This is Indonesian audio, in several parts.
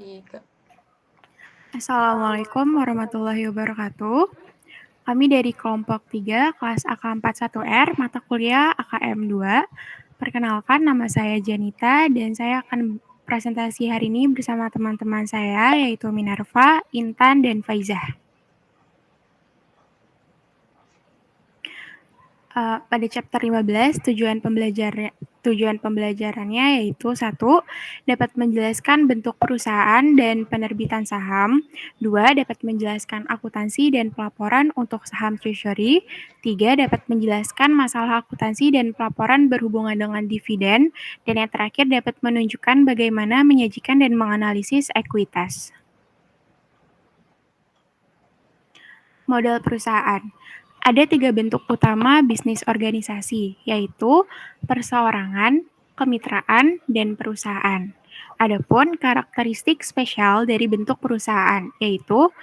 Tiga. Assalamualaikum warahmatullahi wabarakatuh. Kami dari kelompok 3, kelas AK41R, mata kuliah AKM 2. Perkenalkan, nama saya Janita, dan saya akan presentasi hari ini bersama teman-teman saya, yaitu Minerva, Intan, dan Faizah. Pada chapter 15, tujuan pembelajarannya yaitu 1. Dapat menjelaskan bentuk perusahaan dan penerbitan saham. 2. Dapat menjelaskan akuntansi dan pelaporan untuk saham treasury. 3. Dapat menjelaskan masalah akuntansi dan pelaporan berhubungan dengan dividen. Dan yang terakhir dapat menunjukkan bagaimana menyajikan dan menganalisis ekuitas. Model perusahaan. Ada 3 bentuk utama bisnis organisasi, yaitu perseorangan, kemitraan, dan perusahaan. Adapun karakteristik spesial dari bentuk perusahaan, yaitu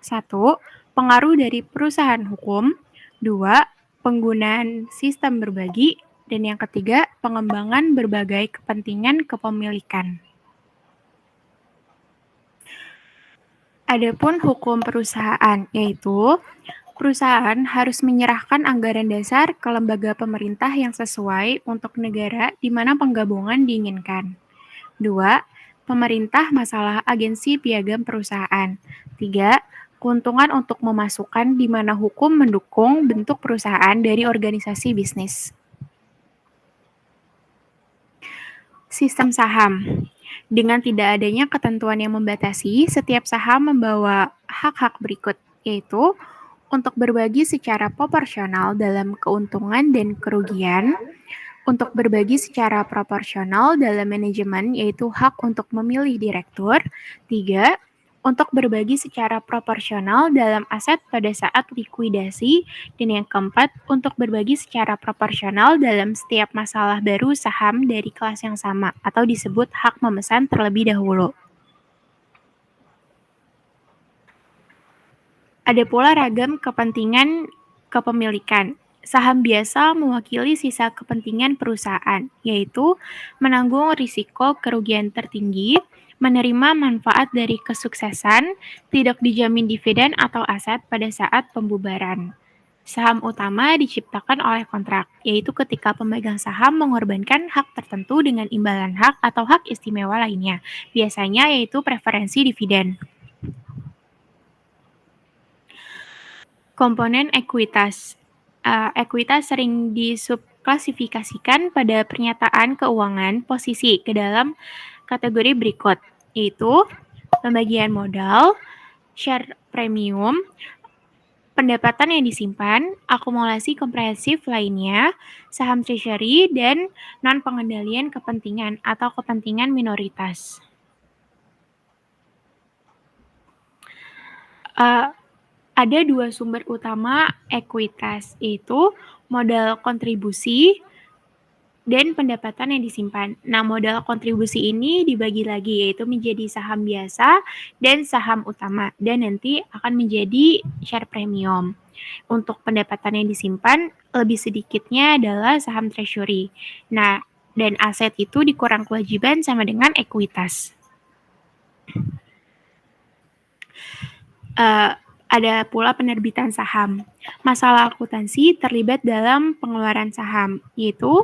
1. Pengaruh dari perusahaan hukum. 2. Penggunaan sistem berbagi. Dan yang ketiga, pengembangan berbagai kepentingan kepemilikan. Adapun hukum perusahaan, yaitu perusahaan harus menyerahkan anggaran dasar ke lembaga pemerintah yang sesuai untuk negara di mana penggabungan diinginkan. 2. Pemerintah masalah agensi piagam perusahaan. 3. Keuntungan untuk memasukkan di mana hukum mendukung bentuk perusahaan dari organisasi bisnis. Sistem saham. Dengan tidak adanya ketentuan yang membatasi, setiap saham membawa hak-hak berikut, yaitu untuk berbagi secara proporsional dalam keuntungan dan kerugian, untuk berbagi secara proporsional dalam manajemen, yaitu hak untuk memilih direktur. 3. Untuk berbagi secara proporsional dalam aset pada saat likuidasi. Dan yang keempat, untuk berbagi secara proporsional dalam setiap masalah baru saham dari kelas yang sama, atau disebut hak memesan terlebih dahulu. Ada pula ragam kepentingan kepemilikan. Saham biasa mewakili sisa kepentingan perusahaan, yaitu menanggung risiko kerugian tertinggi, menerima manfaat dari kesuksesan, tidak dijamin dividen atau aset pada saat pembubaran. Saham utama diciptakan oleh kontrak, yaitu ketika pemegang saham mengorbankan hak tertentu dengan imbalan hak atau hak istimewa lainnya, biasanya yaitu preferensi dividen. Komponen ekuitas. Ekuitas sering disubklasifikasikan pada pernyataan keuangan posisi ke dalam kategori berikut, yaitu pembagian modal, share premium, pendapatan yang disimpan, akumulasi komprehensif lainnya, saham treasury, dan non-pengendalian kepentingan atau kepentingan minoritas. Ada 2 sumber utama ekuitas, yaitu modal kontribusi dan pendapatan yang disimpan. Nah, modal kontribusi ini dibagi lagi, yaitu menjadi saham biasa dan saham utama, dan nanti akan menjadi share premium. Untuk pendapatan yang disimpan, lebih sedikitnya adalah saham treasury. Nah, dan aset itu dikurang kewajiban sama dengan ekuitas. Ada pula penerbitan saham. Masalah akuntansi terlibat dalam pengeluaran saham, yaitu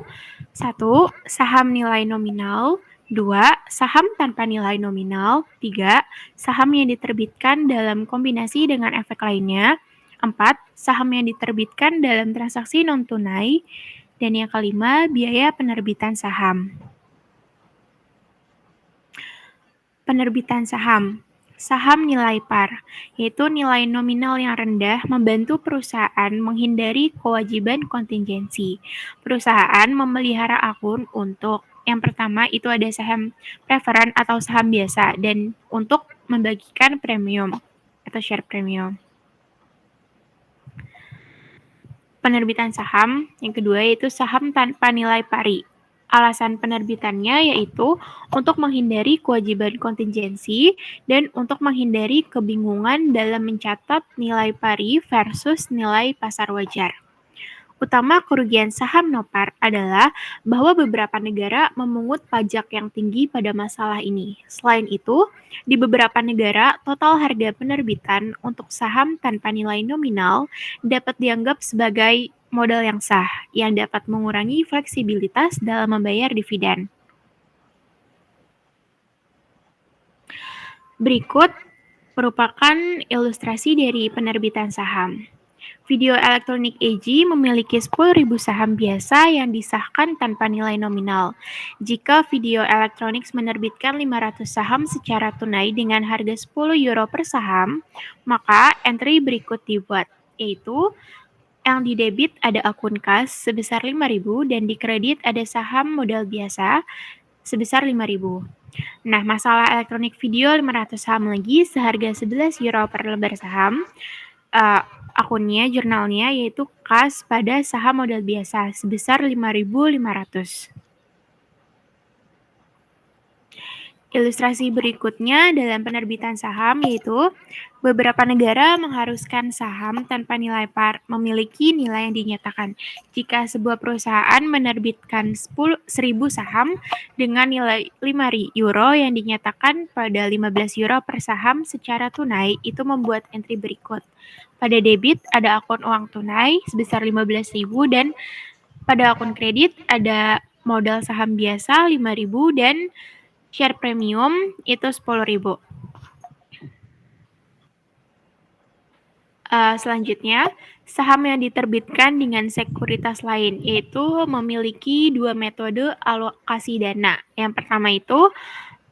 1. Saham nilai nominal. 2. Saham tanpa nilai nominal. 3. Saham yang diterbitkan dalam kombinasi dengan efek lainnya. 4. Saham yang diterbitkan dalam transaksi non-tunai. Dan yang kelima, biaya penerbitan saham. Penerbitan saham. Saham nilai par, yaitu nilai nominal yang rendah membantu perusahaan menghindari kewajiban kontingensi. Perusahaan memelihara akun untuk yang pertama itu ada saham preferan atau saham biasa, dan untuk membagikan premium atau share premium. Penerbitan saham, yang kedua yaitu saham tanpa nilai pari. Alasan penerbitannya yaitu untuk menghindari kewajiban kontingensi dan untuk menghindari kebingungan dalam mencatat nilai pari versus nilai pasar wajar. Utama kerugian saham Nopar adalah bahwa beberapa negara memungut pajak yang tinggi pada masalah ini. Selain itu, di beberapa negara, total harga penerbitan untuk saham tanpa nilai nominal dapat dianggap sebagai modal yang sah, yang dapat mengurangi fleksibilitas dalam membayar dividen. Berikut merupakan ilustrasi dari penerbitan saham. Video elektronik AG memiliki 10.000 saham biasa yang disahkan tanpa nilai nominal. Jika video elektronik menerbitkan 500 saham secara tunai dengan harga 10 euro per saham, maka entry berikut dibuat, yaitu yang di debit ada akun kas sebesar 5.000 dan di kredit ada saham modal biasa sebesar 5.000. Nah, masalah elektronik video 500 saham lagi seharga 11 euro per lembar saham. Akunnya, jurnalnya yaitu kas pada saham modal biasa sebesar 5.500. Ilustrasi berikutnya dalam penerbitan saham yaitu beberapa negara mengharuskan saham tanpa nilai par memiliki nilai yang dinyatakan. Jika sebuah perusahaan menerbitkan 1.000 saham dengan nilai 5 euro yang dinyatakan pada 15 euro per saham secara tunai, itu membuat entry berikut. Pada debit ada akun uang tunai sebesar 15.000 dan pada akun kredit ada modal saham biasa 5.000 dan share premium itu 10.000. Selanjutnya, saham yang diterbitkan dengan sekuritas lain, yaitu memiliki dua metode alokasi dana. Yang pertama itu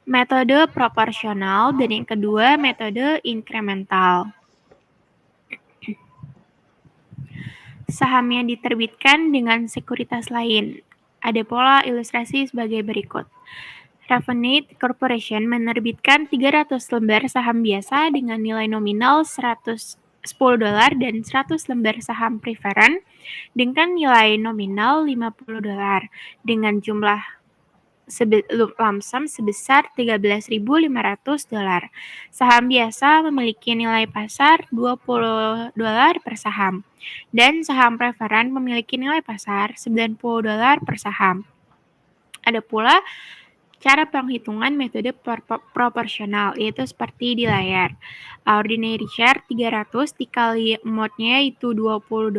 metode proporsional dan yang kedua metode inkremental. Saham yang diterbitkan dengan sekuritas lain. Ada pola ilustrasi sebagai berikut. Ravenite Corporation menerbitkan 300 lembar saham biasa dengan nilai nominal $110 dan 100 lembar saham preferred dengan nilai nominal $50 dengan jumlah lump sum sebesar $13.500. Saham biasa memiliki nilai pasar $20 per saham dan saham preferred memiliki nilai pasar $90 per saham. Ada pula cara penghitungan metode proporsional, yaitu seperti di layar. Ordinary share 300 dikali amount-nya itu $20,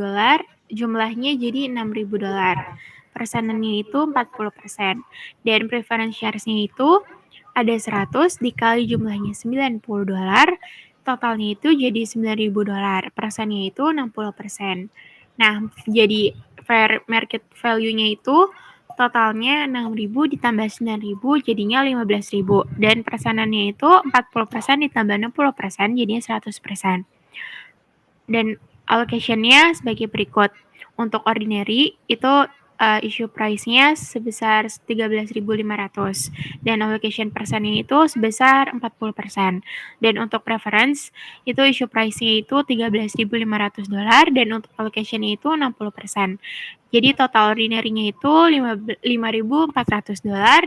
jumlahnya jadi $6.000. Persenannya itu 40%. Dan preference shares-nya itu ada 100 dikali jumlahnya $90, totalnya itu jadi $9.000. Persennya itu 60%. Nah, jadi fair market value-nya itu totalnya 6.000 ditambah 9.000 jadinya 15.000 dan persenannya itu 40% ditambah 60% jadinya 100%. Dan allocation-nya sebagai berikut. Untuk ordinary itu issue price-nya sebesar 13.500 dan allocation persennya itu sebesar 40%. Dan untuk preference itu issue price-nya itu $13.500 dan untuk allocation-nya itu 60%. Jadi total ordinary-nya itu $5.400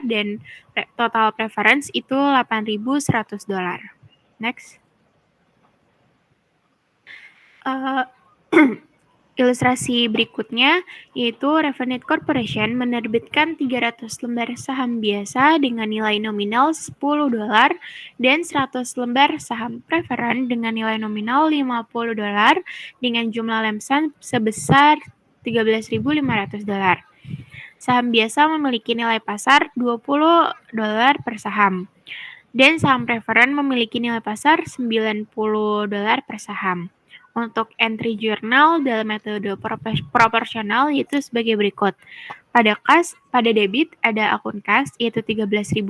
dan total preference itu $8.100. Next. Ilustrasi berikutnya yaitu Ravenite Corporation menerbitkan 300 lembar saham biasa dengan nilai nominal $10 dan 100 lembar saham preferred dengan nilai nominal $50 dengan jumlah lump sum sebesar $13.500. Saham biasa memiliki nilai pasar $20 per saham dan saham preferred memiliki nilai pasar $90 per saham. Untuk entry jurnal dalam metode proporsional yaitu sebagai berikut. Pada debit ada akun kas yaitu 13.500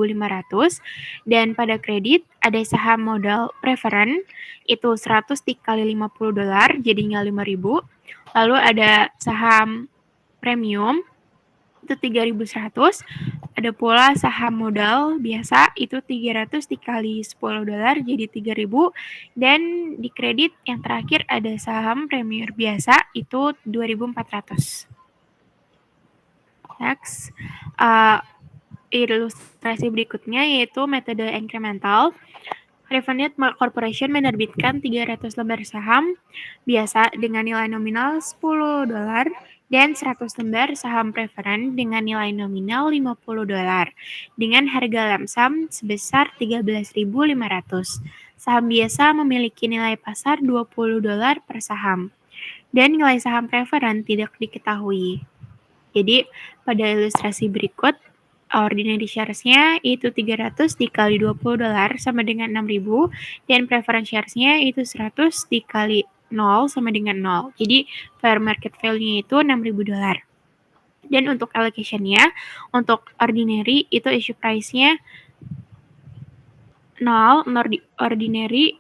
dan pada kredit ada saham modal preferred itu 100 dikali $50 jadinya 5.000. Lalu ada saham premium itu 3.100. Ada pula saham modal biasa itu 300 dikali $10 jadi 3.000 dan di kredit yang terakhir ada saham premier biasa itu 2.400. Next, ilustrasi berikutnya yaitu metode incremental. Ravenite Corporation menerbitkan 300 lembar saham biasa dengan nilai nominal $10 dan 100 lembar saham preferen dengan nilai nominal $50 dengan harga lamsam sebesar 13.500. Saham biasa memiliki nilai pasar $20 per saham dan nilai saham preferen tidak diketahui. Jadi pada ilustrasi berikut ordinary shares-nya itu 300 dikali $20 sama dengan 6.000 dan preference shares-nya itu 100 dikali 0 sama dengan 0. Jadi fair market value-nya itu $6.000. Dan untuk allocation-nya, untuk ordinary itu issue price-nya 0, ordinary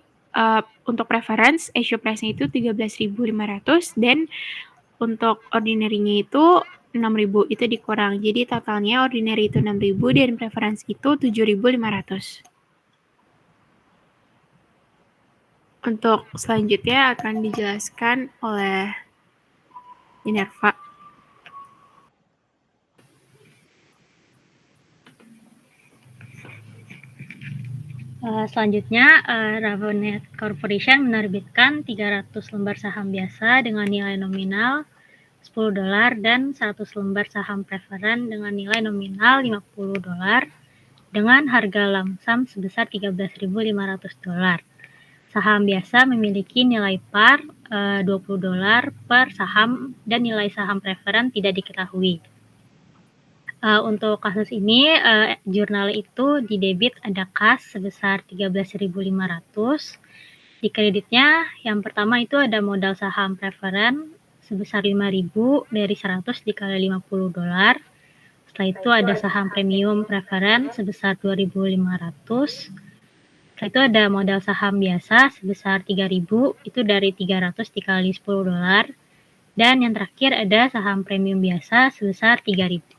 untuk preference issue price-nya itu 13.500 dan untuk ordinary-nya itu 6.000 itu dikurang. Jadi totalnya ordinary itu 6.000 dan preference itu 7.500. Untuk selanjutnya akan dijelaskan oleh Minerva. Selanjutnya, Ravenet Corporation menerbitkan 300 lembar saham biasa dengan nilai nominal $10 dan 100 lembar saham preferen dengan nilai nominal $50 dengan harga lamsam sebesar $13.500. Saham biasa memiliki nilai par $20 per saham dan nilai saham preferen tidak diketahui. Untuk kasus ini, jurnal itu di debit ada kas sebesar 13.500. Di kreditnya yang pertama itu ada modal saham preferen sebesar 5.000 dari 100 dikali $50. Setelah itu ada saham premium preferen sebesar 2.500. Setelah itu ada modal saham biasa sebesar 3.000 itu dari 300 dikali $10. Dan yang terakhir ada saham premium biasa sebesar 3.000.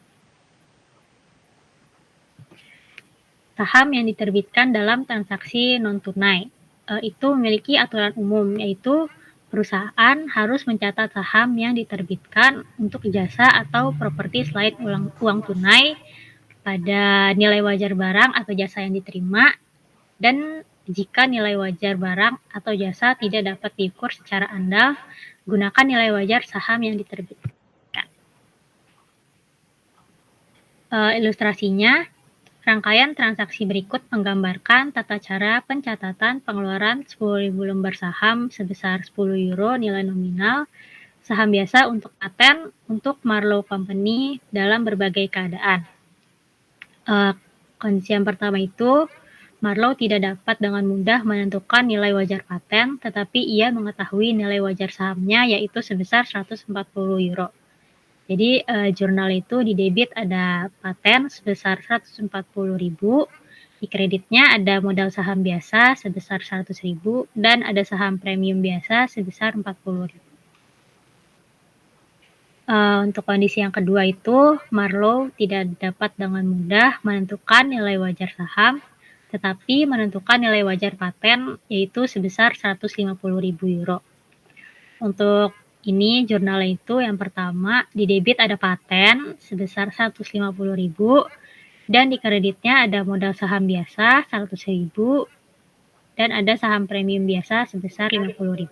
Saham yang diterbitkan dalam transaksi non-tunai itu memiliki aturan umum, yaitu perusahaan harus mencatat saham yang diterbitkan untuk jasa atau properti selain uang tunai pada nilai wajar barang atau jasa yang diterima, dan jika nilai wajar barang atau jasa tidak dapat diukur secara andal, gunakan nilai wajar saham yang diterbitkan. Ilustrasinya, rangkaian transaksi berikut menggambarkan tata cara pencatatan pengeluaran 10.000 lembar saham sebesar €10 nilai nominal saham biasa untuk paten untuk Marlowe Company dalam berbagai keadaan. Kondisi yang pertama itu, Marlowe tidak dapat dengan mudah menentukan nilai wajar paten, tetapi ia mengetahui nilai wajar sahamnya yaitu sebesar €140. Jadi jurnal itu di debit ada paten sebesar 140.000, di kreditnya ada modal saham biasa sebesar 100.000 dan ada saham premium biasa sebesar 40.000. Untuk kondisi yang kedua itu, Marlowe tidak dapat dengan mudah menentukan nilai wajar saham, tetapi menentukan nilai wajar paten yaitu sebesar €150.000. Untuk ini jurnal itu yang pertama di debit ada paten sebesar 150.000 dan di kreditnya ada modal saham biasa 100.000 dan ada saham premium biasa sebesar 50.000.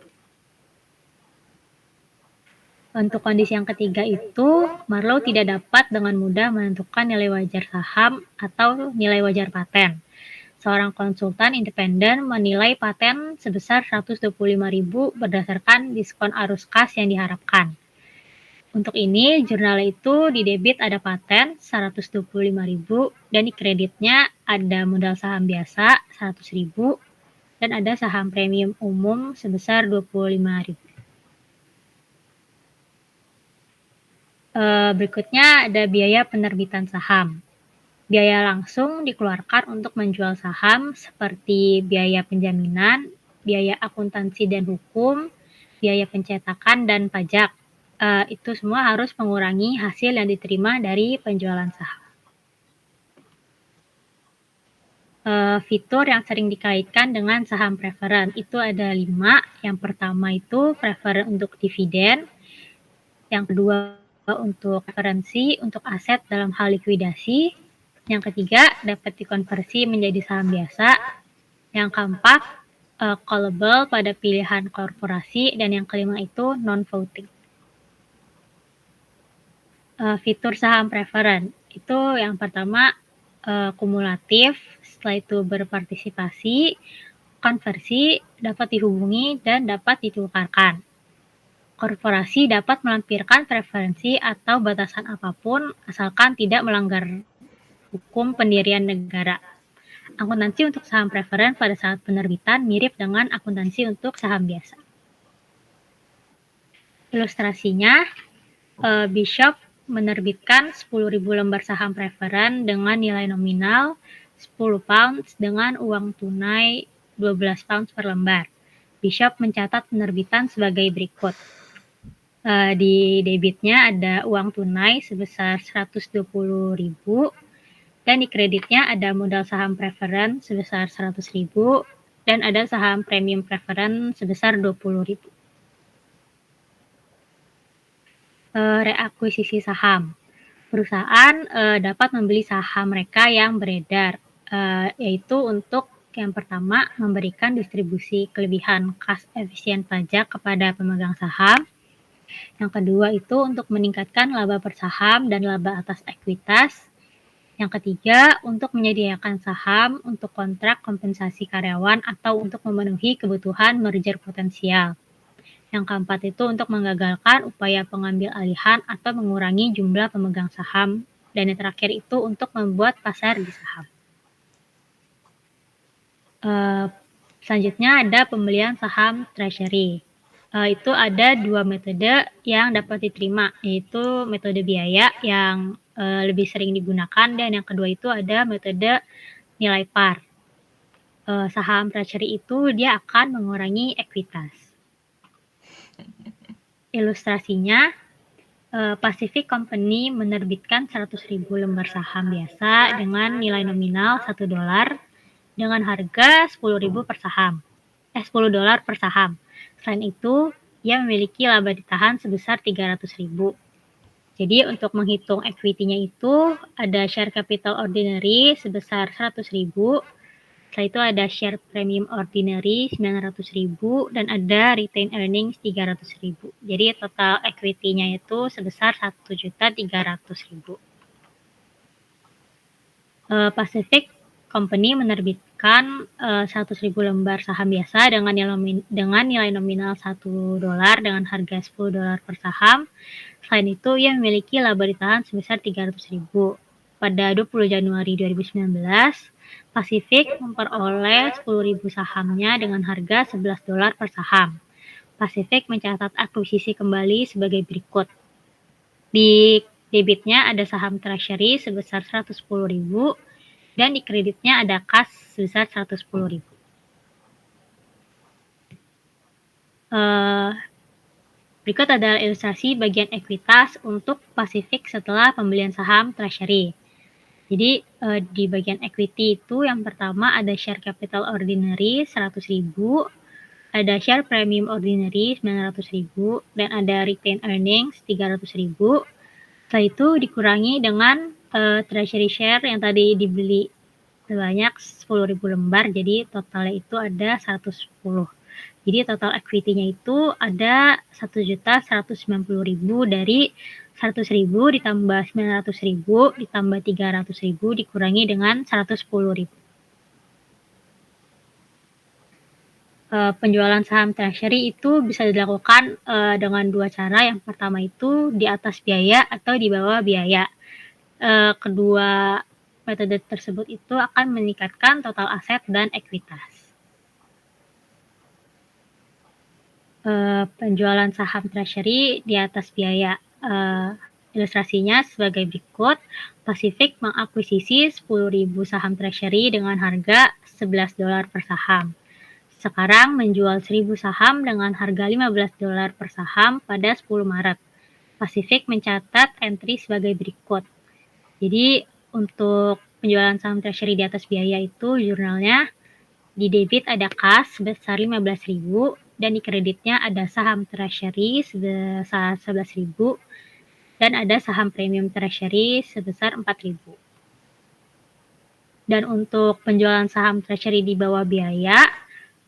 Untuk kondisi yang ketiga itu, Marlowe tidak dapat dengan mudah menentukan nilai wajar saham atau nilai wajar paten. Seorang konsultan independen menilai paten sebesar 125.000 berdasarkan diskon arus kas yang diharapkan. Untuk ini, jurnal itu di debit ada paten 125.000 dan di kreditnya ada modal saham biasa 100.000 dan ada saham premium umum sebesar 25.000. Berikutnya ada biaya penerbitan saham. Biaya langsung dikeluarkan untuk menjual saham seperti biaya penjaminan, biaya akuntansi dan hukum, biaya pencetakan, dan pajak. Itu semua harus mengurangi hasil yang diterima dari penjualan saham. Fitur yang sering dikaitkan dengan saham preferen itu ada 5. Yang pertama itu preferen untuk dividen, yang kedua untuk preferensi untuk aset dalam hal likuidasi, yang ketiga dapat dikonversi menjadi saham biasa, yang keempat callable pada pilihan korporasi, dan yang kelima itu non-voting. Fitur saham preferen, itu yang pertama, kumulatif, setelah itu berpartisipasi, konversi, dapat dihubungi, dan dapat ditukarkan. Korporasi dapat melampirkan preferensi atau batasan apapun asalkan tidak melanggar hukum pendirian negara. Akuntansi untuk saham preferen pada saat penerbitan mirip dengan akuntansi untuk saham biasa. Ilustrasinya, Bishop menerbitkan 10.000 lembar saham preferen dengan nilai nominal 10 pounds dengan uang tunai 12 pounds per lembar. Bishop mencatat penerbitan sebagai berikut. Di debitnya ada uang tunai sebesar 120.000 dan di kreditnya ada modal saham preferen sebesar 100.000 dan ada saham premium preferen sebesar 20.000. Reakuisisi saham. Perusahaan dapat membeli saham mereka yang beredar, yaitu untuk yang pertama memberikan distribusi kelebihan kas efisien pajak kepada pemegang saham. Yang kedua itu untuk meningkatkan laba per saham dan laba atas ekuitas. Yang ketiga untuk menyediakan saham untuk kontrak kompensasi karyawan atau untuk memenuhi kebutuhan merger potensial. Yang keempat itu untuk menggagalkan upaya pengambil alihan atau mengurangi jumlah pemegang saham. Dan yang terakhir itu untuk membuat pasar di saham. Selanjutnya ada pembelian saham treasury. Itu ada 2 metode yang dapat diterima, yaitu metode biaya yang lebih sering digunakan dan yang kedua itu ada metode nilai par. Saham treasury itu dia akan mengurangi ekuitas. Ilustrasinya, Pacific Company menerbitkan 100.000 lembar saham biasa dengan nilai nominal $1 dengan harga $10 per saham. $10 per saham. Selain itu, ia memiliki laba ditahan sebesar 300.000. Jadi untuk menghitung equity-nya itu ada share capital ordinary sebesar 100.000. Setelah itu ada share premium ordinary 900.000 dan ada retained earnings 300.000. Jadi total equity-nya itu sebesar 1.300.000. Pacific Company menerbitkan 100.000 lembar saham biasa dengan nilai nominal $1 dengan harga $10 per saham. Selain itu, ia memiliki laba ditahan sebesar 300.000. Pada 20 Januari 2019, Pacific memperoleh 10.000 sahamnya dengan harga $11 per saham. Pacific mencatat akuisisi kembali sebagai berikut. Di debitnya ada saham treasury sebesar 110.000 dan di kreditnya ada kas sebesar 110.000. Berikut adalah ilustrasi bagian ekuitas untuk Pacific setelah pembelian saham treasury. Jadi di bagian equity itu yang pertama ada share capital ordinary 100.000, ada share premium ordinary 900.000 dan ada retained earnings 300.000. Setelah itu dikurangi dengan treasury share yang tadi dibeli sebanyak 10.000 lembar, jadi totalnya itu ada 110. Jadi total equity-nya itu ada 1.190.000 dari 100.000 ditambah 900.000 ditambah 300.000 dikurangi dengan 110.000. Penjualan saham treasury itu bisa dilakukan dengan dua cara. Yang pertama itu di atas biaya atau di bawah biaya. Kedua metode tersebut itu akan meningkatkan total aset dan ekuitas. Penjualan saham treasury di atas biaya. Ilustrasinya sebagai berikut. Pacific mengakuisisi 10.000 saham treasury dengan harga $11 per saham. Sekarang menjual 1.000 saham dengan harga $15 per saham pada 10 Maret. Pacific mencatat entry sebagai berikut. Jadi untuk penjualan saham treasury di atas biaya itu jurnalnya di debit ada kas sebesar 15.000 dan di kreditnya ada saham treasury sebesar 11.000 dan ada saham premium treasury sebesar 4.000. Dan untuk penjualan saham treasury di bawah biaya,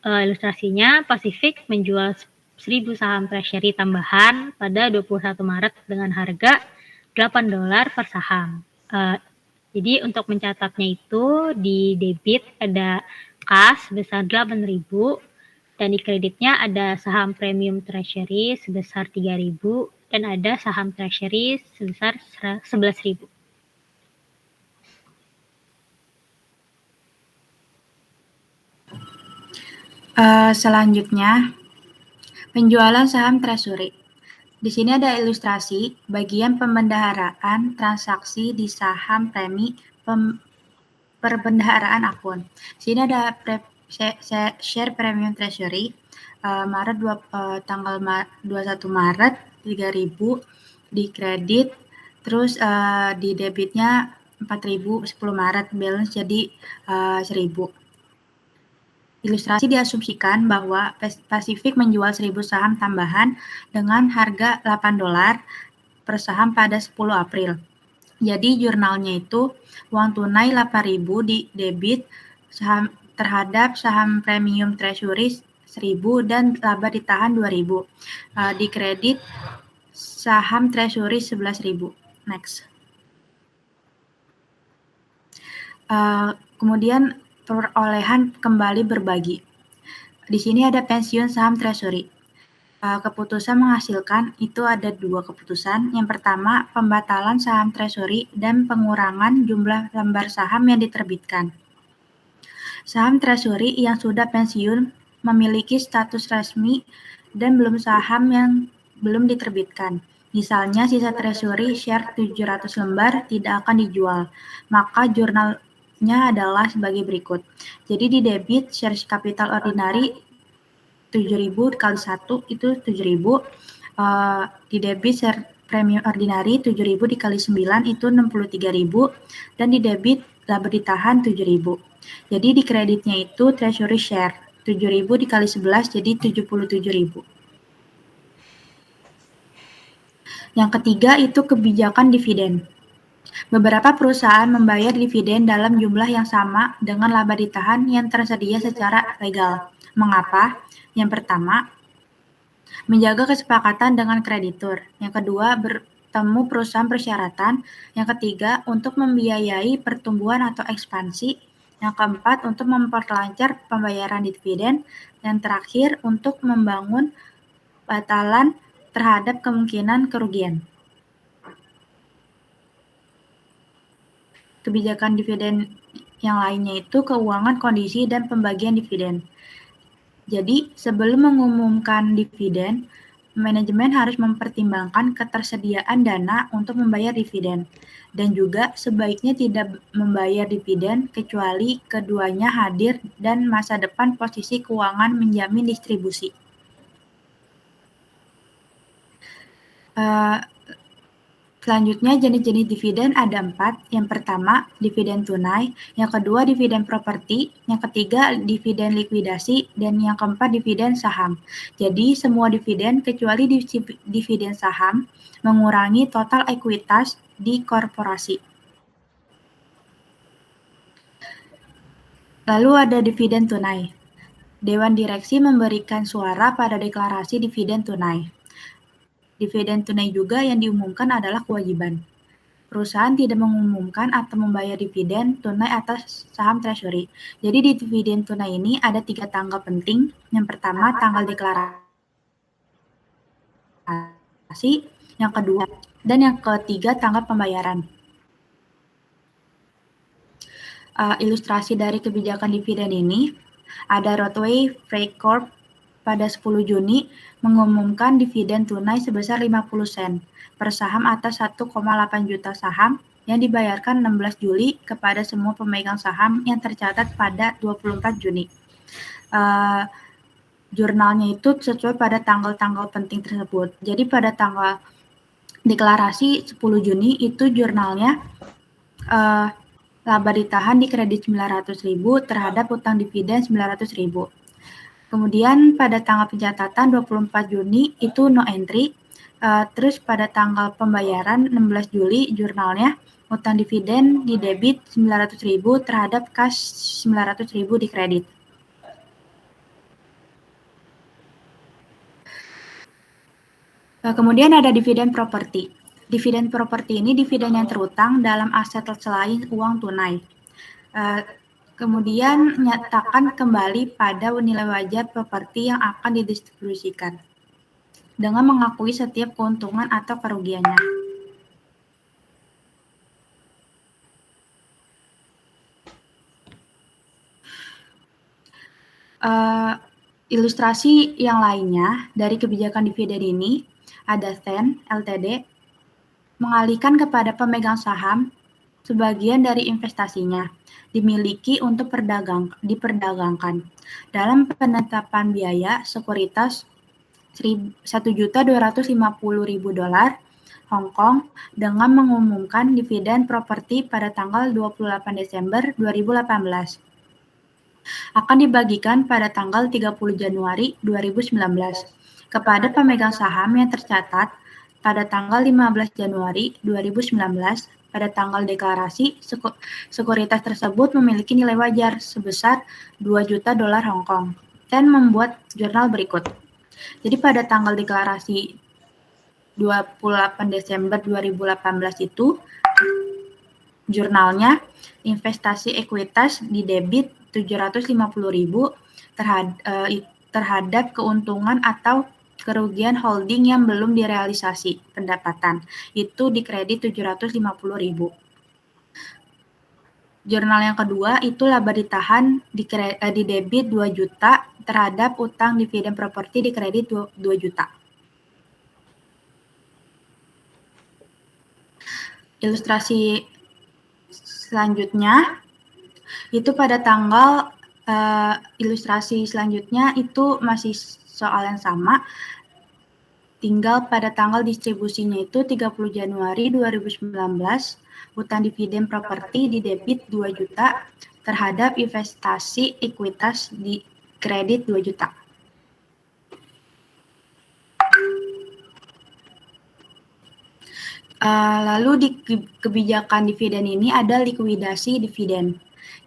ilustrasinya Pacific menjual 1.000 saham treasury tambahan pada 21 Maret dengan harga $8 per saham. Jadi untuk mencatatnya itu di debit ada kas sebesar 8.000 dan di kreditnya ada saham premium treasury sebesar 3.000 dan ada saham treasury sebesar 11.000. Selanjutnya, penjualan saham treasury. Di sini ada ilustrasi bagian pembendaharaan transaksi di saham premi perbendaharaan akun. Di sini ada share premium treasury tanggal 21 Maret 3.000 di kredit, terus di debitnya 4.000 10 Maret, balance jadi 1.000. Ilustrasi diasumsikan bahwa Pacific menjual 1.000 saham tambahan dengan harga $8 per saham pada 10 April. Jadi jurnalnya itu uang tunai 8.000 di debit terhadap saham premium treasury 1.000 dan laba ditahan 2.000. Di kredit saham treasury 11.000. Next. Kemudian perolehan kembali berbagi. Di sini ada pensiun saham treasury. Keputusan menghasilkan itu ada 2 keputusan. Yang pertama, pembatalan saham treasury dan pengurangan jumlah lembar saham yang diterbitkan. Saham treasury yang sudah pensiun memiliki status resmi dan belum saham yang belum diterbitkan. Misalnya sisa treasury share 700 lembar tidak akan dijual, maka jurnalnya adalah sebagai berikut. Jadi di debit share capital ordinary 7.000 kali 1 itu 7.000. Di debit share premium ordinary 7.000 dikali 9 itu 63.000 dan di debit laba ditahan 7.000. Jadi di kreditnya itu treasury share 7.000 dikali 11 jadi 77.000. Yang ketiga itu kebijakan dividen. Beberapa perusahaan membayar dividen dalam jumlah yang sama dengan laba ditahan yang tersedia secara legal. Mengapa? Yang pertama, menjaga kesepakatan dengan kreditur. Yang kedua, bertemu perusahaan persyaratan. Yang ketiga, untuk membiayai pertumbuhan atau ekspansi. Yang keempat, untuk memperlancar pembayaran dividen. Yang terakhir, untuk membangun batalan terhadap kemungkinan kerugian. Kebijakan dividen yang lainnya itu keuangan kondisi dan pembagian dividen. Jadi, sebelum mengumumkan dividen, manajemen harus mempertimbangkan ketersediaan dana untuk membayar dividen, dan juga sebaiknya tidak membayar dividen kecuali keduanya hadir dan masa depan posisi keuangan menjamin distribusi. Selanjutnya, jenis-jenis dividen ada 4. Yang pertama, dividen tunai. Yang kedua, dividen properti. Yang ketiga, dividen likuidasi. Dan yang keempat, dividen saham. Jadi, semua dividen kecuali dividen saham mengurangi total ekuitas di korporasi. Lalu ada dividen tunai. Dewan direksi memberikan suara pada deklarasi dividen tunai. Dividen tunai juga yang diumumkan adalah kewajiban. Perusahaan tidak mengumumkan atau membayar dividen tunai atas saham treasury. Jadi di dividen tunai ini ada 3 tanggal penting. Yang pertama, tanggal deklarasi. Yang kedua, dan yang ketiga, tanggal pembayaran. Ilustrasi dari kebijakan dividen ini, ada Roadway Freight Corp pada 10 Juni mengumumkan dividen tunai sebesar 50 sen per saham atas 1,8 juta saham yang dibayarkan 16 Juli kepada semua pemegang saham yang tercatat pada 24 Juni. Jurnalnya itu sesuai pada tanggal-tanggal penting tersebut. Jadi pada tanggal deklarasi 10 Juni itu jurnalnya laba ditahan di kredit 900.000 terhadap utang dividen 900.000. Kemudian pada tanggal pencatatan 24 Juni itu no entry. Terus pada tanggal pembayaran 16 Juli jurnalnya utang dividen di debit 900.000 terhadap kas 900.000 di kredit. Kemudian ada dividen properti. Dividen properti ini dividen yang terutang dalam aset selain uang tunai. Kemudian nyatakan kembali pada nilai wajar properti yang akan didistribusikan dengan mengakui setiap keuntungan atau kerugiannya. Ilustrasi yang lainnya dari kebijakan dividen ini ada TEN Ltd mengalihkan kepada pemegang saham sebagian dari investasinya dimiliki untuk diperdagangkan dalam penetapan biaya sekuritas $1.250.000 Hong Kong dengan mengumumkan dividen properti pada tanggal 28 Desember 2018. Akan dibagikan pada tanggal 30 Januari 2019 kepada pemegang saham yang tercatat pada tanggal 15 Januari 2019 pada tanggal deklarasi sekuritas tersebut memiliki nilai wajar sebesar $2 juta Hong Kong dan membuat jurnal berikut. Jadi pada tanggal deklarasi 28 Desember 2018 itu jurnalnya investasi ekuitas di debit 750.000 terhadap keuntungan atau kerugian holding yang belum direalisasi pendapatan. Itu dikredit 750.000. Jurnal yang kedua itu laba ditahan di debit 2 juta terhadap utang dividen properti dikredit 2 juta. Ilustrasi selanjutnya itu pada tanggal ilustrasi selanjutnya itu masih soal yang sama, tinggal pada tanggal distribusinya itu 30 Januari 2019 utang dividen properti di debit 2 juta terhadap investasi ekuitas di kredit 2 juta. Lalu di kebijakan dividen ini ada likuidasi dividen.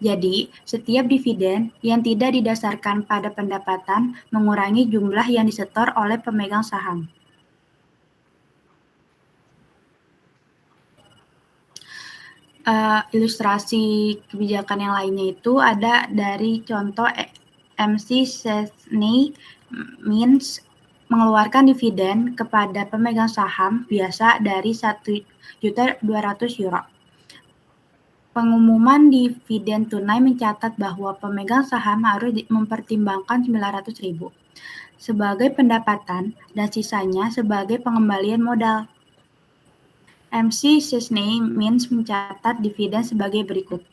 Jadi, setiap dividen yang tidak didasarkan pada pendapatan mengurangi jumlah yang disetor oleh pemegang saham. Ilustrasi kebijakan yang lainnya itu ada dari contoh MC Chesney Means mengeluarkan dividen kepada pemegang saham biasa dari €1.200.000. Pengumuman dividen tunai mencatat bahwa pemegang saham harus mempertimbangkan 900.000 sebagai pendapatan dan sisanya sebagai pengembalian modal. MC Chesney Means mencatat dividen sebagai berikut.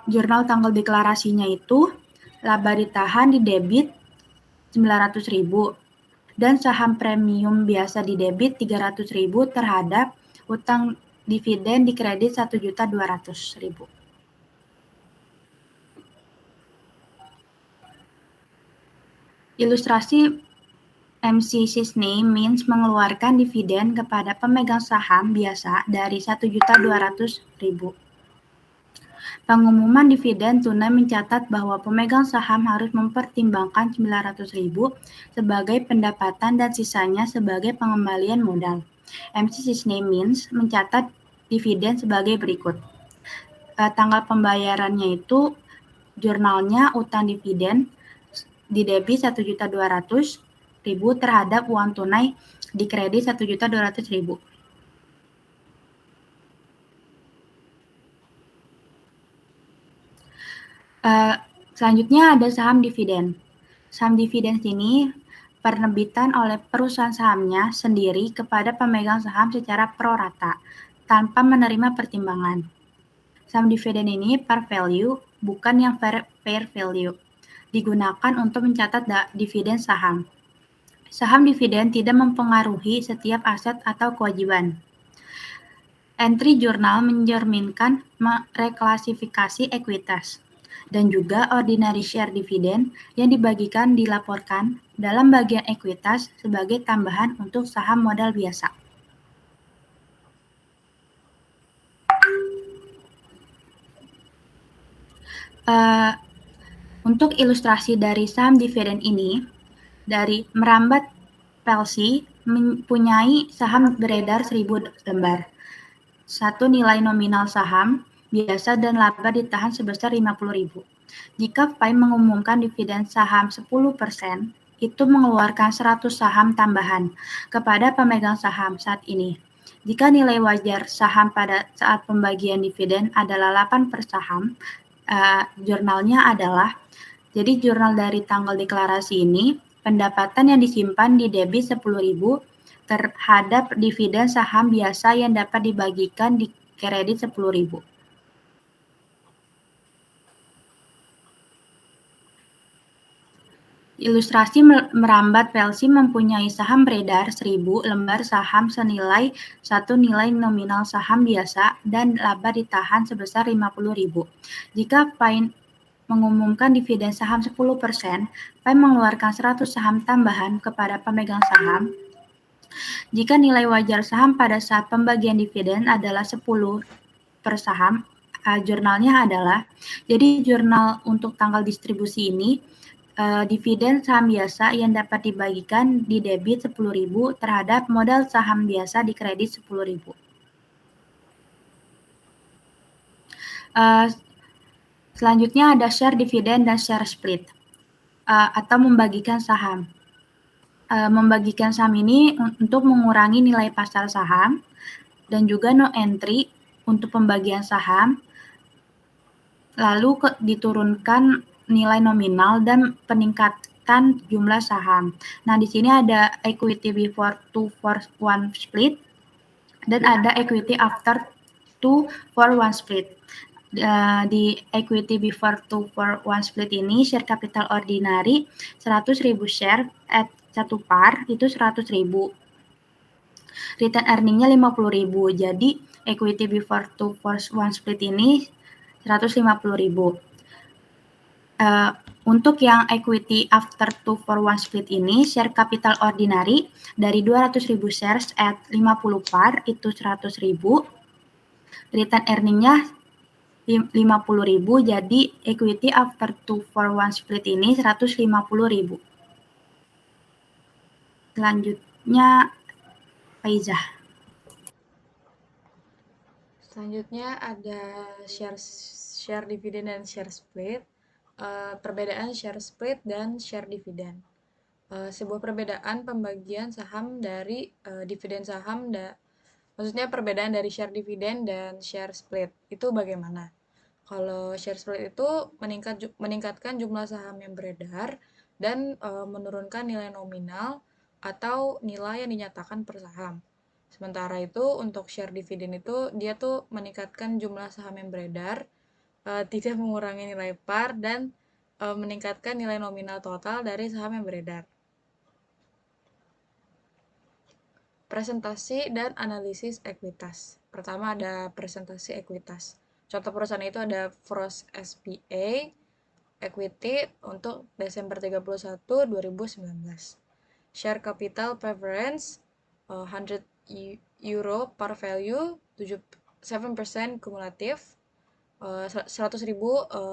Jurnal tanggal deklarasinya itu laba ditahan di debit 900.000 dan saham premium biasa di debit 300.000 terhadap utang dividen di kredit 1.200.000. Ilustrasi MC Chesney Means mengeluarkan dividen kepada pemegang saham biasa dari 1.200.000. Pengumuman dividen tunai mencatat bahwa pemegang saham harus mempertimbangkan 900.000 sebagai pendapatan dan sisanya sebagai pengembalian modal. MC Chesney Means mencatat dividen sebagai berikut. Tanggal pembayarannya itu jurnalnya utang dividen di debit 1.200.000 terhadap uang tunai di kredit 1.200.000. Selanjutnya ada saham dividen. Saham dividen ini penerbitan oleh perusahaan sahamnya sendiri kepada pemegang saham secara pro rata, tanpa menerima pertimbangan. Saham dividen ini par value, bukan yang fair value, digunakan untuk mencatat dividen saham. Saham dividen tidak mempengaruhi setiap aset atau kewajiban. Entry jurnal mencerminkan reklasifikasi ekuitas dan juga ordinary share dividen yang dibagikan dilaporkan dalam bagian ekuitas sebagai tambahan untuk saham modal biasa. Untuk ilustrasi dari saham dividen ini, dari Merambat PLC mempunyai saham beredar 1000 lembar. 1 nilai nominal saham biasa dan laba ditahan sebesar 50.000. Jika FPAI mengumumkan dividen saham 10%, itu mengeluarkan 100 saham tambahan kepada pemegang saham saat ini. Jika nilai wajar saham pada saat pembagian dividen adalah 8 per saham, jurnalnya adalah, jadi jurnal dari tanggal deklarasi ini, pendapatan yang disimpan di debit 10.000 terhadap dividen saham biasa yang dapat dibagikan di kredit 10.000. Ilustrasi merambat PLC mempunyai saham beredar 1000 lembar saham senilai 1 nilai nominal saham biasa dan laba ditahan sebesar 50.000. Jika FPAI mengumumkan dividen saham 10%, FPAI mengeluarkan 100 saham tambahan kepada pemegang saham. Jika nilai wajar saham pada saat pembagian dividen adalah 10 per saham, jurnalnya adalah, jadi jurnal untuk tanggal distribusi ini, dividen saham biasa yang dapat dibagikan di debit 10.000 terhadap modal saham biasa di kredit 10.000. Selanjutnya ada share dividen dan share split, atau membagikan saham. Membagikan saham ini untuk mengurangi nilai pasar saham dan juga no entry untuk pembagian saham, lalu diturunkan nilai nominal dan peningkatan jumlah saham. Nah, di sini ada equity before 2-for-1 split dan ada equity after 2-for-1 split. Di equity before 2-for-1 split ini share capital ordinary 100.000 share at 1 par itu 100.000. Return earning-nya 50.000. Jadi equity before 2-for-1 split ini 150.000. Untuk yang equity after 2-for-1 split ini, share capital ordinary dari 200.000 shares at 50 par itu 100.000. Return earning-nya 50.000, jadi equity after 2-for-1 split ini 150.000. Selanjutnya, Faizah. Selanjutnya ada share dividen dan share split. Perbedaan share split dan share dividen. Sebuah perbedaan pembagian saham dari dividen saham, maksudnya perbedaan dari share dividen dan share split itu bagaimana? Kalau share split itu meningkatkan jumlah saham yang beredar dan menurunkan nilai nominal atau nilai yang dinyatakan per saham. Sementara itu untuk share dividen itu dia tuh meningkatkan jumlah saham yang beredar, tidak mengurangi nilai par dan meningkatkan nilai nominal total dari saham yang beredar. Presentasi dan analisis ekuitas. Pertama ada presentasi ekuitas. Contoh perusahaan itu ada Frost SPA Equity untuk Desember 31, 2019. Share capital preference 100 euro par value 7% kumulatif. 100.000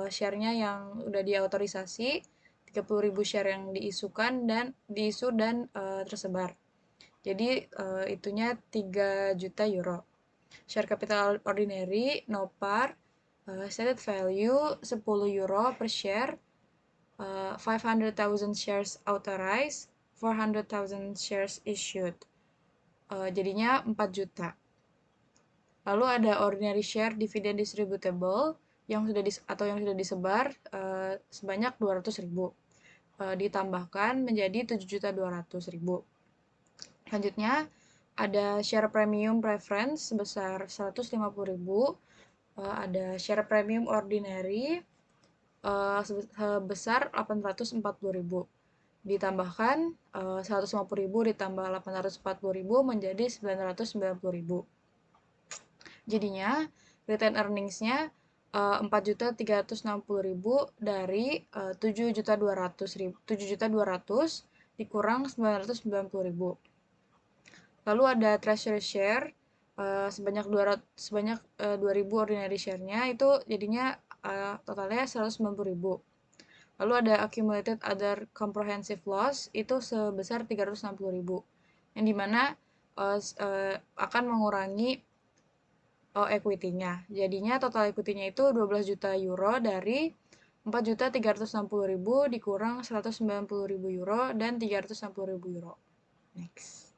share-nya yang udah diautorisasi, 30.000 share yang diisu dan tersebar. Jadi itunya 3 juta euro. Share capital ordinary no par, stated value 10 euro per share, 500,000 shares authorized, 400,000 shares issued. Jadinya 4 juta. Lalu ada ordinary share dividend distributable yang sudah disebar sebanyak 200.000. Ditambahkan menjadi 7.200.000. Selanjutnya ada share premium preference sebesar 150.000. Ada share premium ordinary sebesar 840.000. Ditambahkan 150.000 ditambah 840.000 menjadi 990.000. Jadinya return earnings-nya 4.360.000 dari 7.200 dikurang 990.000. Lalu ada treasury share sebanyak 2.000 ordinary share-nya itu jadinya totalnya 190.000. Lalu ada accumulated other comprehensive loss itu sebesar 360.000. yang dimana akan mengurangi equity-nya. Jadinya total equity-nya itu 12 juta euro dari 4.360.000 dikurang 190.000 euro dan 360.000 euro. Next.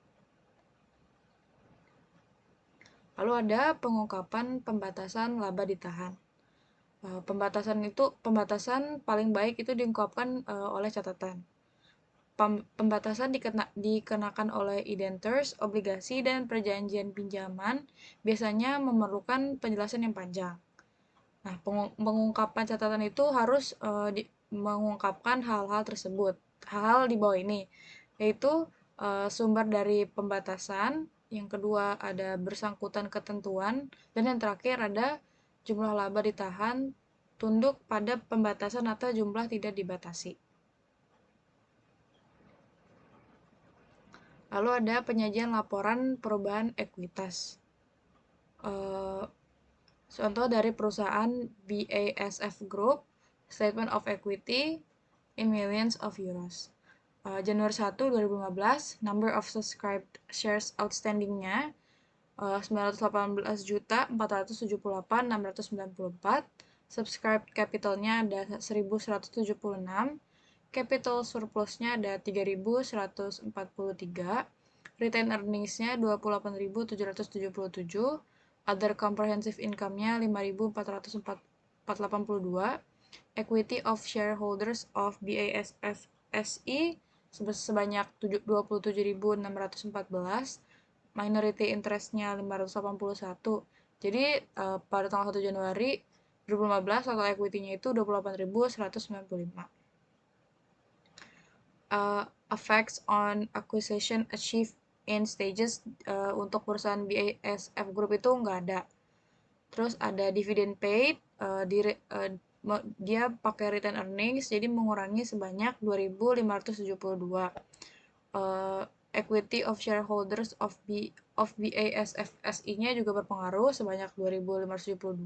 Lalu ada pengungkapan pembatasan laba ditahan. Pembatasan paling baik itu diungkapkan oleh catatan. Pembatasan dikenakan oleh indentures, obligasi, dan perjanjian pinjaman biasanya memerlukan penjelasan yang panjang. Nah, pengungkapan catatan itu harus mengungkapkan hal-hal tersebut. Hal-hal di bawah ini, yaitu sumber dari pembatasan, yang kedua ada bersangkutan ketentuan, dan yang terakhir ada jumlah laba ditahan tunduk pada pembatasan atau jumlah tidak dibatasi. Lalu ada penyajian laporan perubahan ekuitas. Contoh dari perusahaan BASF Group, Statement of Equity in millions of euros. Januari 1, 2015, number of subscribed shares outstanding-nya 918.478.694, subscribed capital-nya ada 1.176, capital surplus-nya ada 3.143, retained earnings-nya 28.777, other comprehensive income-nya 5.482, equity of shareholders of BASF SE sebanyak 27.614, minority interest-nya 581. Jadi pada tanggal 1 Januari 2015 total equity-nya itu 28.195. Effects on acquisition achieved in stages untuk perusahaan BASF Group itu nggak ada. Terus ada dividend paid, dia pakai retained earnings, jadi mengurangi sebanyak 2.572. Equity of shareholders of BASF SE-nya juga berpengaruh sebanyak 2.572.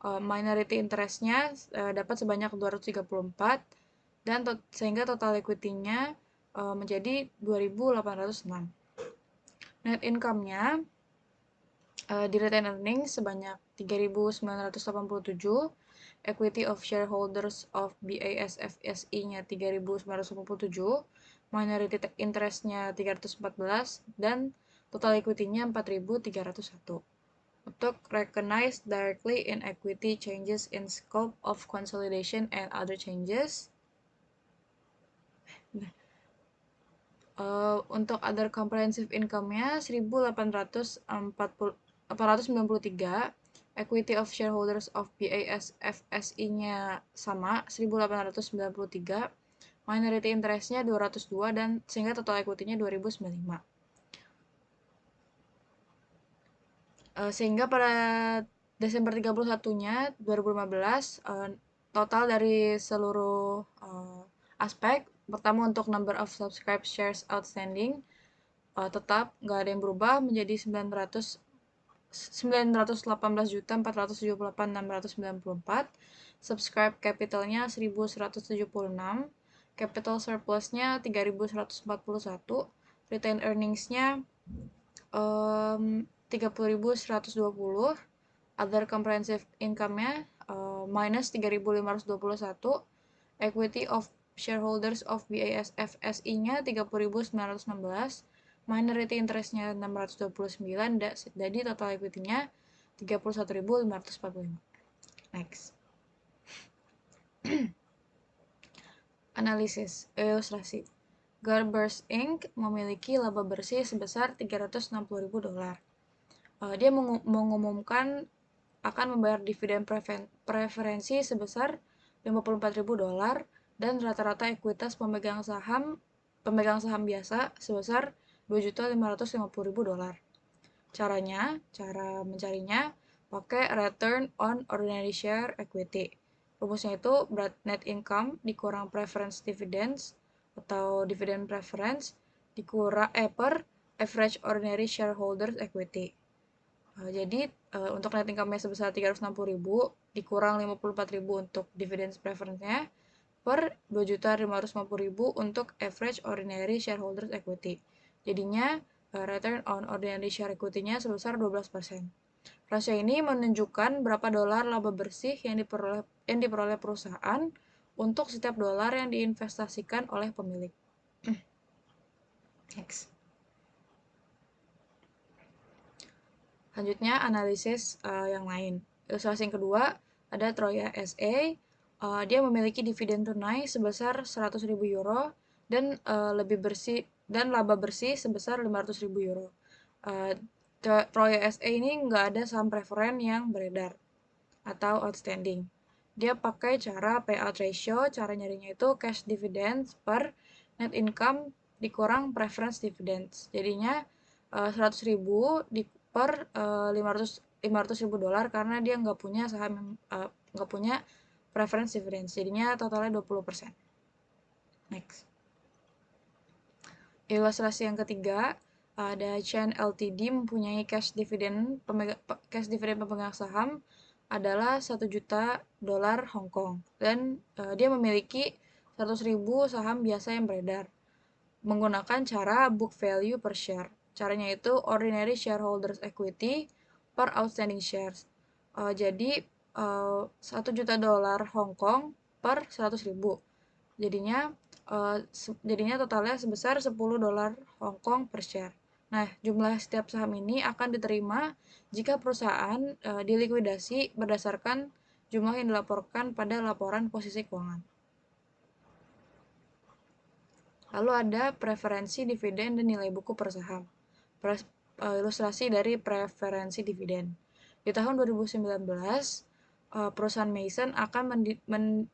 Minority interest-nya dapat sebanyak 234, dan sehingga total equity-nya menjadi 2.806. Net income-nya di retained earnings sebanyak 3.987, equity of shareholders of BASF SE-nya 3.987, minority interest-nya 314, dan total equity-nya 4.301. Untuk recognize directly in equity changes in scope of consolidation and other changes. Untuk other comprehensive income-nya 1.893, equity of shareholders of BASF SE-nya sama 1.893, minority interest-nya 202, dan sehingga total equity-nya 2.095. Sehingga pada Desember 31-nya 2015 total dari seluruh aspek, pertama untuk number of subscribed shares outstanding tetap nggak ada yang berubah menjadi 918.478.694, subscribe capitalnya 1.176, capital surplusnya 3.141, retained earnings-nya 30.120, other comprehensive income-nya minus 3.521, equity of shareholders of BASF SE-nya 30.916, minority interest-nya 629, jadi total equity-nya 31.545. Next. Analisis, ilustrasi. Garbers Inc. memiliki laba bersih sebesar $360.000. Dia mengumumkan akan membayar dividen preferensi sebesar $54.000 dan rata-rata ekuitas pemegang saham biasa sebesar $2.550.000. Cara mencarinya pakai return on ordinary share equity. Rumusnya itu net income dikurang preference dividends atau dividend preference dikurang per average ordinary shareholders equity. Jadi untuk net income-nya sebesar 360.000 dikurang 54.000 untuk dividend preference-nya per 2.550.000 untuk average ordinary shareholders equity. Jadinya return on ordinary share equity-nya sebesar 12%. Rasio ini menunjukkan berapa dolar laba bersih yang diperoleh perusahaan untuk setiap dolar yang diinvestasikan oleh pemilik. Next. Selanjutnya analisis yang lain. Ilustrasi yang kedua ada Troya SA. Dia memiliki dividen tunai sebesar 100.000 euro dan laba bersih sebesar 500.000 euro. Troya SA ini nggak ada saham preferen yang beredar atau outstanding. Dia pakai cara payout ratio, cara nyarinya itu cash dividends per net income dikurang preference dividends. Jadinya 100.000 per 500.000 dolar karena dia nggak punya saham nggak punya preference dividends. Jadinya totalnya 20%. Next. Ilustrasi yang ketiga, ada Chain Ltd mempunyai cash dividend pemegang saham adalah 1 juta dolar Hong Kong dan dia memiliki 100.000 saham biasa yang beredar menggunakan cara book value per share. Caranya itu ordinary shareholders equity per outstanding shares. Jadi 1 juta dolar Hong Kong per 100.000. Jadinya totalnya sebesar 10 dolar Hong Kong per share. Nah, jumlah setiap saham ini akan diterima jika perusahaan dilikuidasi berdasarkan jumlah yang dilaporkan pada laporan posisi keuangan. Lalu ada preferensi dividen dan nilai buku per saham. Ilustrasi dari preferensi dividen. Di tahun 2019, perusahaan Mason akan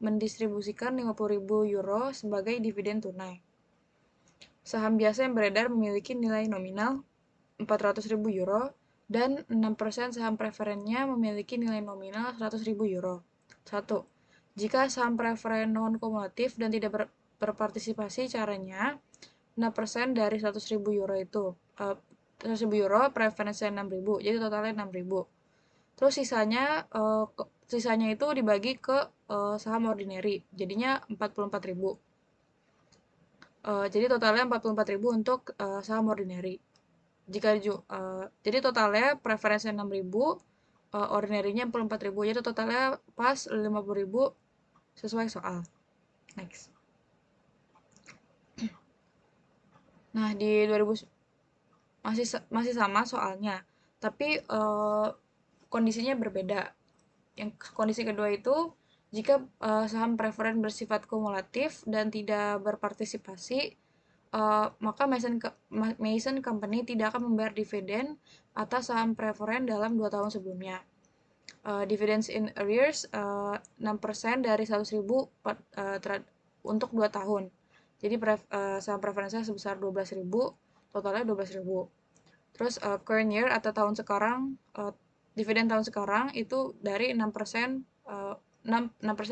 mendistribusikan 50.000 euro sebagai dividen tunai. Saham biasa yang beredar memiliki nilai nominal 400.000 euro dan 6% saham preferennya memiliki nilai nominal 100.000 euro. 1. Jika saham preferen non-kumulatif dan tidak berpartisipasi, caranya 6% dari 100.000 euro itu 100.000 euro preferensinya 6.000, jadi totalnya 6.000. Terus sisanya itu dibagi ke saham ordinary, jadinya 44.000. Jadi totalnya 44.000 untuk saham ordinary. Jadi totalnya preferensinya 6.000, ordinary-nya 44.000, jadi totalnya pas 50.000 sesuai soal. Next. Nah, di 2000 masih sama soalnya, tapi kondisinya berbeda. Yang kondisi kedua itu jika saham preferen bersifat kumulatif dan tidak berpartisipasi, maka Mason Company tidak akan membayar dividen atas saham preferen dalam 2 tahun sebelumnya. Dividends in arrears 6% dari 100.000 untuk 2 tahun. Jadi saham preferensinya sebesar 12.000, totalnya 12.000. Terus current year atau tahun sekarang, dividen tahun sekarang itu dari 6%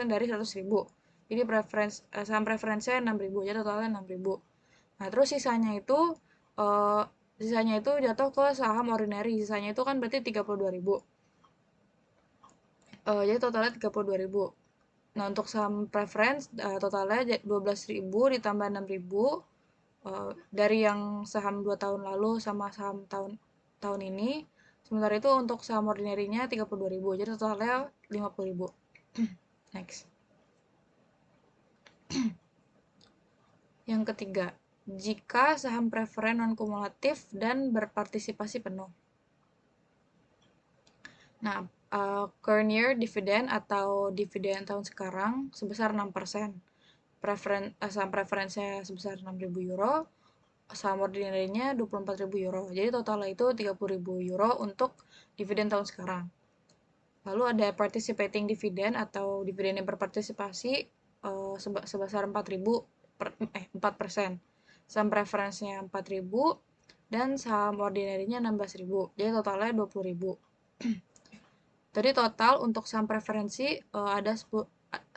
dari 100.000. Jadi saham preferensinya 6.000, jadi totalnya 6.000. Nah, terus sisanya itu jatuh ke saham ordinary. Sisanya itu kan berarti 32.000. Jadi totalnya 32.000. Nah, untuk saham preference totalnya 12.000 ditambah 6.000 dari yang saham 2 tahun lalu sama saham tahun ini. Sementara itu untuk saham ordinary-nya 32.000, jadi totalnya 50.000. Next. Yang ketiga, jika saham preferen non-kumulatif dan berpartisipasi penuh. Nah, current year dividend atau dividen tahun sekarang sebesar 6%. Saham preferensinya sebesar 6.000 euro, saham ordinary-nya 24.000 euro. Jadi totalnya itu 30.000 euro untuk dividen tahun sekarang. Lalu ada participating dividend atau dividen yang berpartisipasi sebesar 4%. Saham preferensinya 4.000 dan saham ordinary-nya 16.000. Jadi totalnya 20.000. Jadi total untuk saham preferensi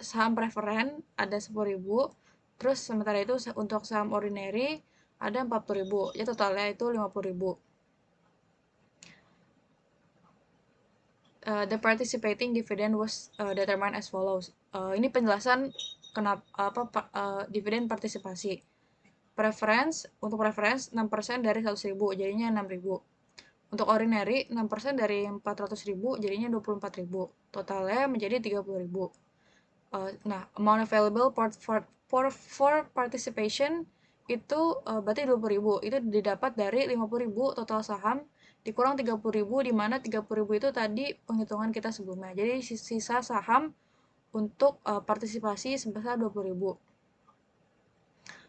saham preferen ada 10.000. Terus sementara itu untuk saham ordinary ada 40.000. Jadi totalnya itu 50.000. The participating dividend was determined as follows. Ini penjelasan kenapa dividen partisipasi. Untuk preference 6% dari 100.000, jadinya 6.000. Untuk ordinary 6% dari 400.000, jadinya 24.000. Totalnya menjadi 30.000. Nah, amount available for participation itu berarti 20.000. Itu didapat dari 50.000 total saham dikurang 30.000, di mana 30.000 itu tadi penghitungan kita sebelumnya. Jadi sisa saham untuk partisipasi sebesar 20.000.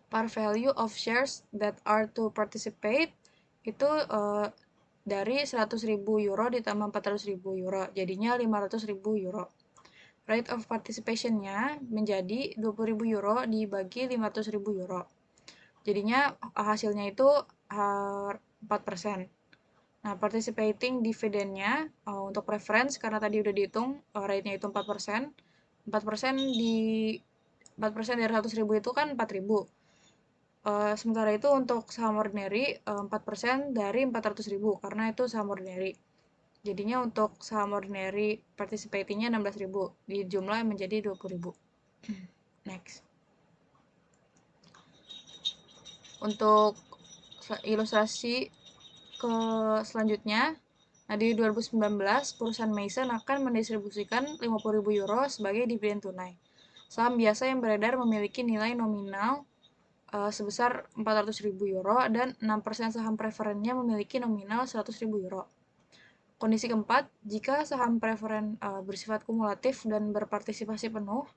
Par value of shares that are to participate itu dari 100.000 euro ditambah 400.000 euro, jadinya 500.000 euro. Rate of participation-nya menjadi 20.000 euro dibagi 500.000 euro. Jadinya hasilnya itu 4%. Nah, participating dividend-nya untuk preference, karena tadi udah dihitung rate-nya itu 4%. 4% dari 100.000 itu kan 4.000. Sementara itu untuk saham ordinary 4% dari 400.000 karena itu saham ordinary. Jadinya untuk saham ordinary participating-nya 16.000, di jumlah menjadi 20.000. Next. Untuk ilustrasi ke selanjutnya, nah di 2019 perusahaan Mason akan mendistribusikan 50.000 euro sebagai dividen tunai. Saham biasa yang beredar memiliki nilai nominal sebesar 400.000 euro dan 6% saham preferennya memiliki nominal 100.000 euro. Kondisi keempat, jika saham preferen bersifat kumulatif dan berpartisipasi penuh,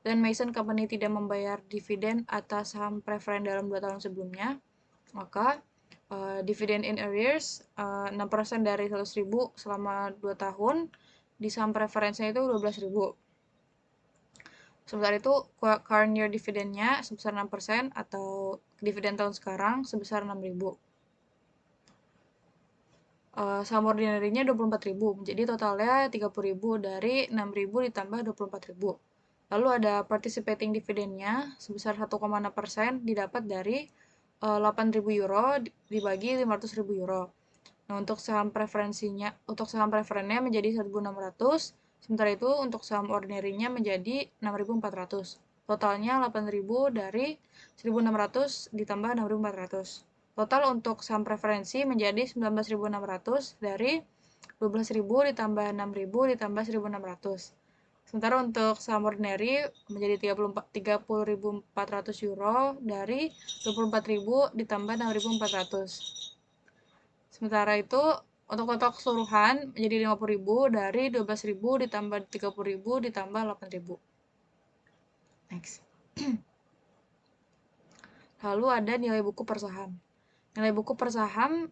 dan Mason Company tidak membayar dividen atas saham preferen dalam 2 tahun sebelumnya, maka dividen in arrears 6% dari 100.000 selama 2 tahun, di saham preferensinya itu 12.000. Sementara itu, current year dividennya sebesar 6% atau dividen tahun sekarang sebesar 6.000. Saham ordinary-nya 24.000, jadi totalnya 30.000 dari 6.000 ditambah 24.000. Lalu ada participating dividennya sebesar 1,6% didapat dari 8.000 euro dibagi 500.000 euro. Nah, untuk saham preferennya menjadi 1.600, sementara itu untuk saham ordinary-nya menjadi 6.400. Totalnya 8.000 dari 1.600 ditambah 6.400. Total untuk saham preferensi menjadi 19.600 dari 12.000 ditambah 6.000 ditambah 1.600. Sementara untuk saham ordinary menjadi 30.400 euro dari 24.000 ditambah 6.400. Sementara itu, untuk total keseluruhan menjadi 50.000 dari 12.000 ditambah 30.000 ditambah 8.000. Next. Lalu ada nilai buku per saham. Nilai buku per saham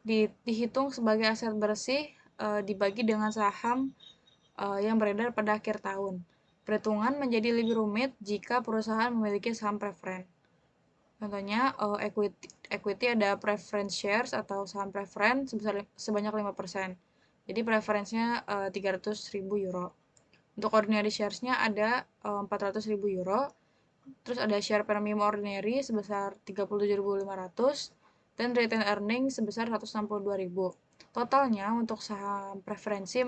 dihitung sebagai aset bersih dibagi dengan saham yang beredar pada akhir tahun. Perhitungan menjadi lebih rumit jika perusahaan memiliki saham preferen. Contohnya, equity ada preference shares atau saham preferen sebanyak 5%. Jadi preferensinya 300.000 euro. Untuk ordinary shares-nya ada 400.000 euro. Terus ada share premium ordinary sebesar 37.500 dan retained earning sebesar 162.000. Totalnya untuk saham preferensi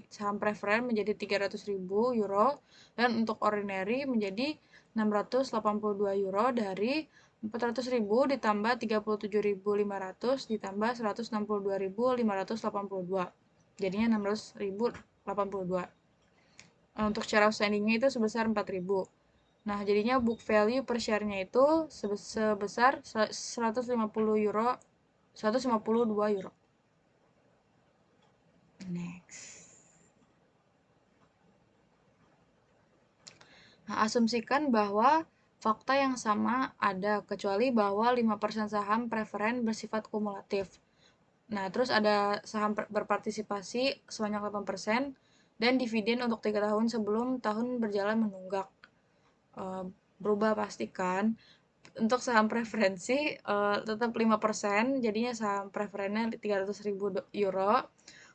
saham preferen menjadi 300.000 euro dan untuk ordinary menjadi 682 euro dari 400.000 ditambah 37.500 ditambah 162.582. Jadinya 600.082. Untuk share outstanding-nya itu sebesar 4.000. Nah, jadinya book value per share-nya itu sebesar 152 euro. Next. Nah, asumsikan bahwa fakta yang sama ada, kecuali bahwa 5% saham preferen bersifat kumulatif. Nah, terus ada saham berpartisipasi sebanyak 8% dan dividen untuk 3 tahun sebelum tahun berjalan menunggak. Berubah pastikan. Untuk saham preferensi tetap 5%, jadinya saham preferennya 300.000 euro.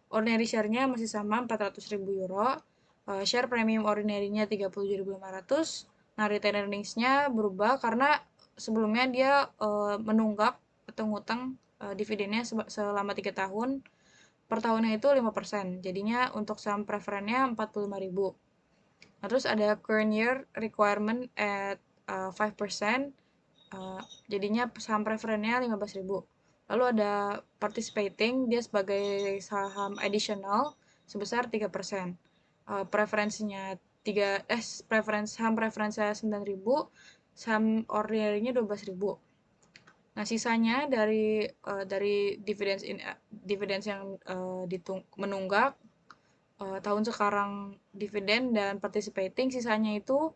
Ordinary share-nya masih sama 400.000 euro. Share premium ordinary-nya 37.500. Nah, retained earnings-nya berubah karena sebelumnya dia menunggak atau ngutang dividennya selama 3 tahun. Per tahunnya itu 5%. Jadinya untuk saham preferennya 45.000. Nah, terus ada current year requirement at 5%. Jadinya saham preferennya 15.000. Lalu ada participating, dia sebagai saham additional sebesar 3%. Preferensinya saham preferensinya 9.000, saham ordinary-nya 12.000. Nah, sisanya dari dividends yang menunggak, tahun sekarang dividen dan participating, sisanya itu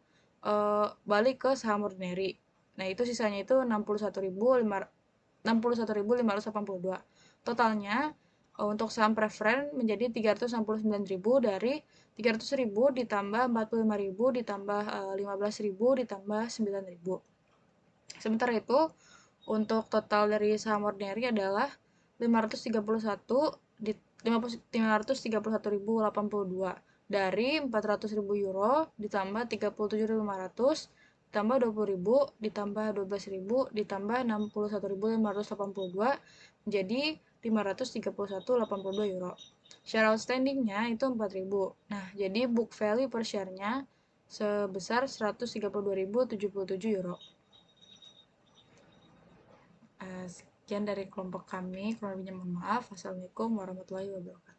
balik ke saham ordinary. Nah, itu sisanya itu 61.582. Totalnya untuk saham preferen menjadi 369.000 dari 300.000 ditambah 45.000 ditambah 15.000 ditambah 9.000. Sementara itu, untuk total dari saham ordinary adalah 531.082 dari 400.000 euro ditambah 37.500 ditambah 20.000 ditambah 12.000 ditambah 61.582 menjadi 531.82 euro. Share outstanding-nya itu 4.000. Nah, jadi book value per share-nya sebesar 132.077 euro. Sekian dari kelompok kami, kurang lebihnya mohon maaf. Wassalamualaikum warahmatullahi wabarakatuh.